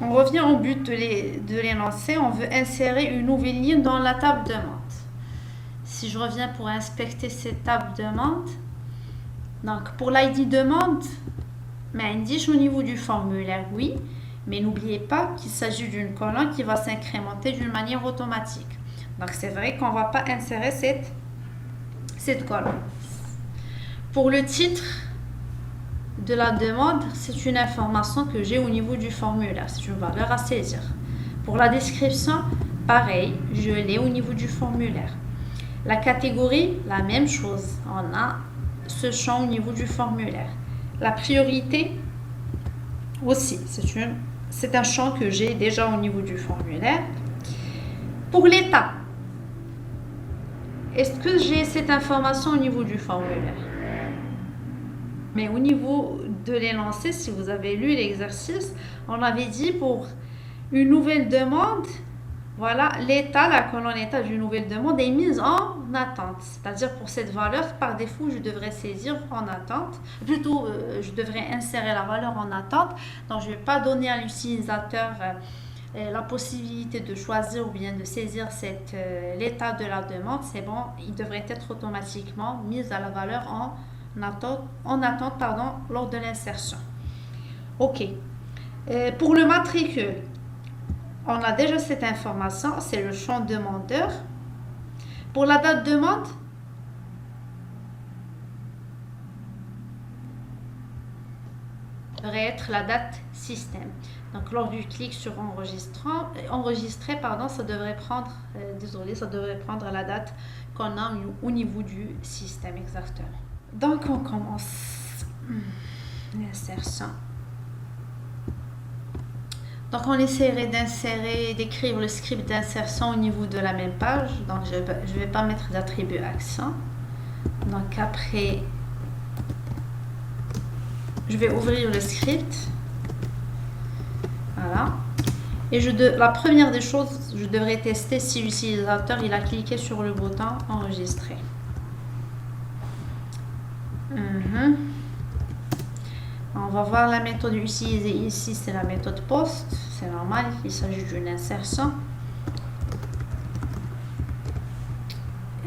On revient au but de l'énoncé. On veut insérer une nouvelle ligne dans la table demande. Si je reviens pour inspecter cette table demande, donc pour l'ID demande, mais indique au niveau du formulaire, oui, mais n'oubliez pas qu'il s'agit d'une colonne qui va s'incrémenter d'une manière automatique. Donc c'est vrai qu'on ne va pas insérer cette colonne. Pour le titre de la demande, c'est une information que j'ai au niveau du formulaire, c'est une valeur à saisir. Pour la description, pareil, je l'ai au niveau du formulaire. La catégorie, la même chose, on a ce champ au niveau du formulaire. La priorité aussi, c'est un champ que j'ai déjà au niveau du formulaire. Pour l'état, est-ce que j'ai cette information au niveau du formulaire? Mais au niveau de l'énoncé, si vous avez lu l'exercice, on avait dit pour une nouvelle demande, voilà, l'état, la colonne état d'une nouvelle demande est mise en attente. C'est-à-dire pour cette valeur, par défaut, je devrais saisir en attente. Plutôt, je devrais insérer la valeur en attente. Donc, je ne vais pas donner à l'utilisateur la possibilité de choisir ou bien de saisir l'état de la demande. C'est bon, il devrait être automatiquement mis à la valeur en attente lors de l'insertion. OK. Pour le matricule, on a déjà cette information, c'est le champ demandeur. Pour la date demande, devrait être la date système. Donc lors du clic sur enregistrer, ça devrait prendre, ça devrait prendre la date qu'on a au niveau du système exactement. Donc on commence l'insertion. Donc on essaierait d'écrire le script d'insertion au niveau de la même page. Donc je ne vais pas mettre d'attribut accent. Donc après, je vais ouvrir le script. Voilà. Et la première des choses, je devrais tester si l'utilisateur il a cliqué sur le bouton enregistrer. On va voir la méthode utilisée ici, c'est la méthode post. C'est normal, il s'agit d'une insertion.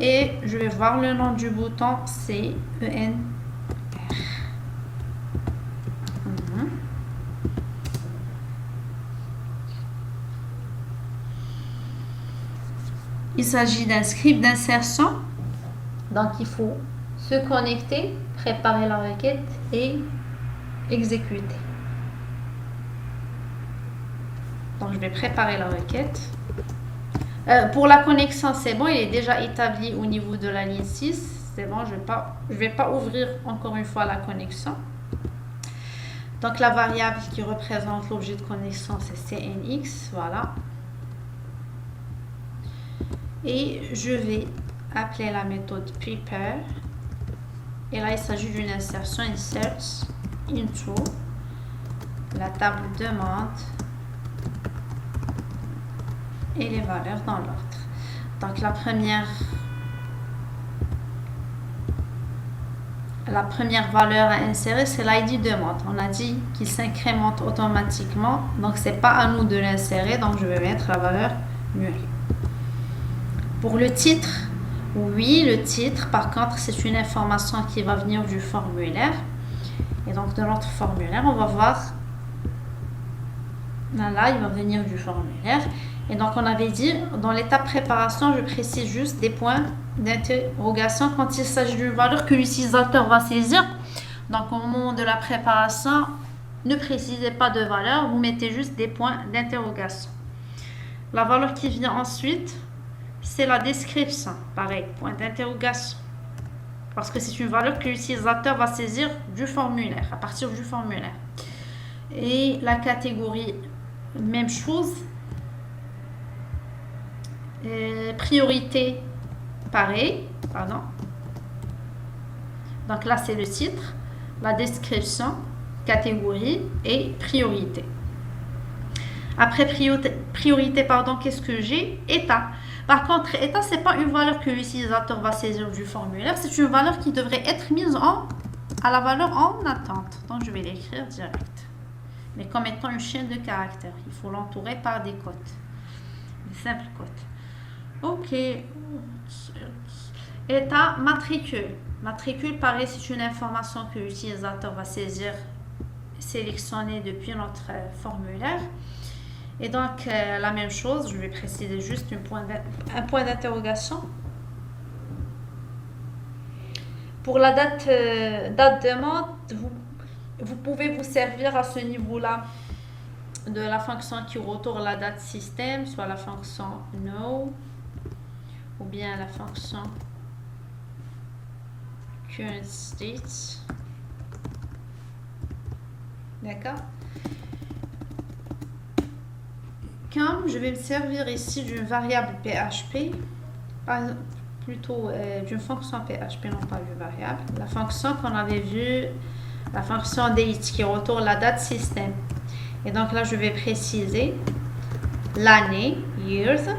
Et je vais voir le nom du bouton, c'est ENR. Il s'agit d'un script d'insertion. Donc il faut se connecter, préparer la requête et exécuter. Donc je vais préparer la requête. Pour la connexion, c'est bon, il est déjà établi au niveau de la ligne 6. C'est bon, je vais pas ouvrir encore une fois la connexion. Donc la variable qui représente l'objet de connexion, c'est CNX. Voilà. Et je vais appeler la méthode prepare. Et là, il s'agit d'une insertion insert into la table demande et les valeurs dans l'ordre. Donc la première valeur à insérer, c'est l'ID demande. On a dit qu'il s'incrémente automatiquement, donc c'est pas à nous de l'insérer, donc je vais mettre la valeur nulle. Pour le titre, oui, le titre, par contre, c'est une information qui va venir du formulaire. Et donc, de notre formulaire, on va voir. Là, il va venir du formulaire. Et donc, on avait dit, dans l'étape préparation, je précise juste des points d'interrogation quand il s'agit d'une valeur que l'utilisateur va saisir. Donc, au moment de la préparation, ne précisez pas de valeur, vous mettez juste des points d'interrogation. La valeur qui vient ensuite, c'est la description. Pareil, point d'interrogation. Parce que c'est une valeur que l'utilisateur va saisir du formulaire, à partir du formulaire. Et la catégorie, même chose. Priorité, pareil. Donc là, c'est le titre, la description, catégorie et priorité. Après priorité, qu'est-ce que j'ai? État. Par contre, état, ce n'est pas une valeur que l'utilisateur va saisir du formulaire. C'est une valeur qui devrait être mise à la valeur en attente. Donc, je vais l'écrire direct. mais comme étant une chaîne de caractères. Il faut l'entourer par des cotes, des simples cotes. Ok. État matricule. Matricule, pareil, c'est une information que l'utilisateur va saisir, sélectionner depuis notre formulaire. Et donc, la même chose, je vais préciser juste un point d'interrogation. Pour la date de monte, vous pouvez vous servir à ce niveau-là de la fonction qui retourne la date système, soit la fonction no, ou bien la fonction current state. D'accord? Comme je vais me servir ici d'une variable PHP, plutôt d'une fonction PHP, non pas d'une variable, la fonction qu'on avait vue, la fonction date qui retourne la date système. Et donc là, je vais préciser l'année, years,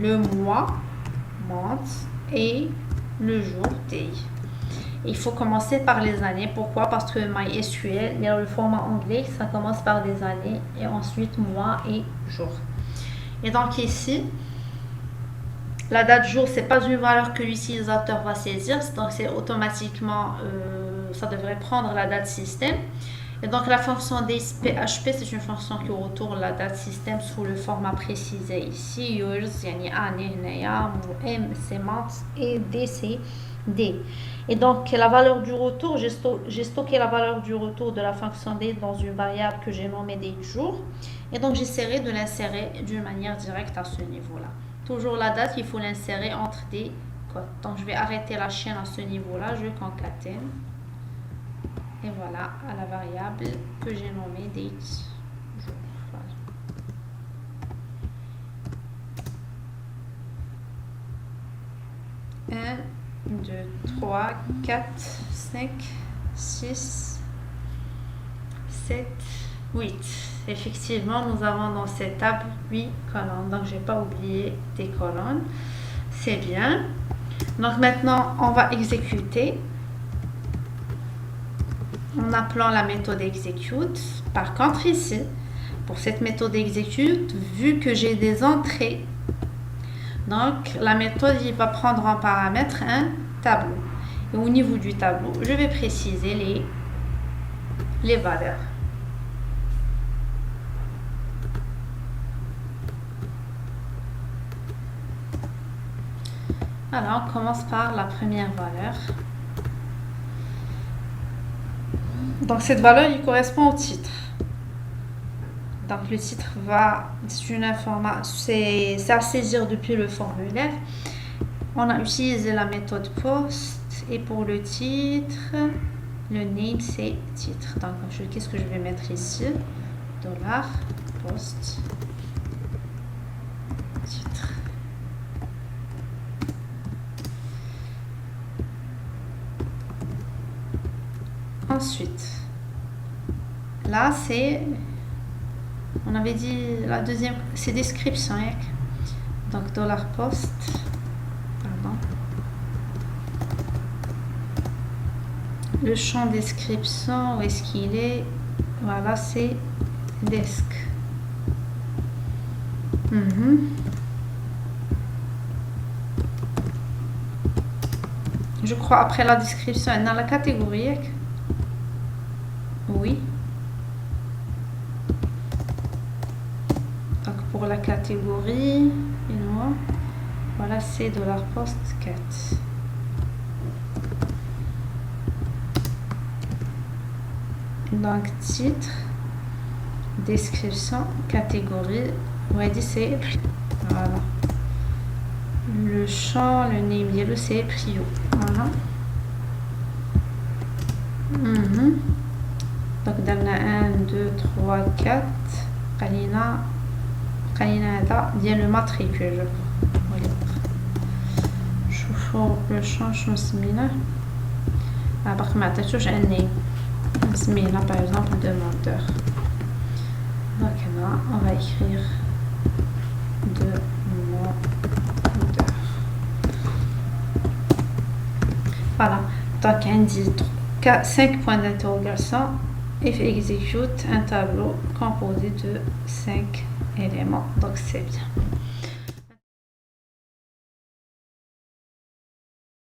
le mois, month, et le jour, day. Il faut commencer par les années. Pourquoi? Parce que MySQL, il y a le format anglais, ça commence par des années et ensuite mois et jour. Et donc ici, la date jour, c'est pas une valeur que l'utilisateur va saisir, donc c'est automatiquement, ça devrait prendre la date système. Et donc la fonction DatePHP, c'est une fonction qui retourne la date système sous le format précisé ici. Years, yani année, M, c'est month et D, c'est D. Et donc la valeur du retour, j'ai stocké la valeur du retour de la fonction date dans une variable que j'ai nommée date jour. Et donc j'essaierai de l'insérer d'une manière directe à ce niveau-là. Toujours la date, il faut l'insérer entre des cotes. Donc je vais arrêter la chaîne à ce niveau-là, je concatène. Et voilà, à la variable que j'ai nommée date jour. Voilà. 1, 2, 3, 4, 5, 6, 7, 8. Effectivement, nous avons dans cette table 8 colonnes. Donc, je n'ai pas oublié des colonnes. C'est bien. Donc, maintenant, on va exécuter en appelant la méthode execute. Par contre, ici, pour cette méthode execute, vu que j'ai des entrées, donc la méthode il va prendre en paramètre un tableau. Et au niveau du tableau, je vais préciser les valeurs. Alors, on commence par la première valeur. Donc, cette valeur, il correspond au titre. Donc, le titre c'est une information, c'est à saisir depuis le formulaire. On a utilisé la méthode post et pour le titre, le name, c'est titre. Donc, qu'est-ce que je vais mettre ici? $post titre. Ensuite, là, on avait dit la deuxième, c'est description. Donc, $post, pardon. Le champ description, où est-ce qu'il est? Voilà, c'est desk. Je crois après la description, dans la catégorie. Oui. Donc pour la catégorie, voilà, c'est $post 4. Donc titre, description, catégorie, on va dire c'est voilà. Le champ, le name yellow, c'est prio. Voilà. Donc dans la 1, 2, 3, 4 قلينا هذا ديال الماتريكول. شوفوا لو شون شنو سميناه. باقي ما عطيتوش un name. سمينا par exemple demandeur. Donc là on va écrire demandeur. Voilà. Donc on dit 5 points d'interrogation. if execute un tableau composé de 5 éléments. Donc c'est bien.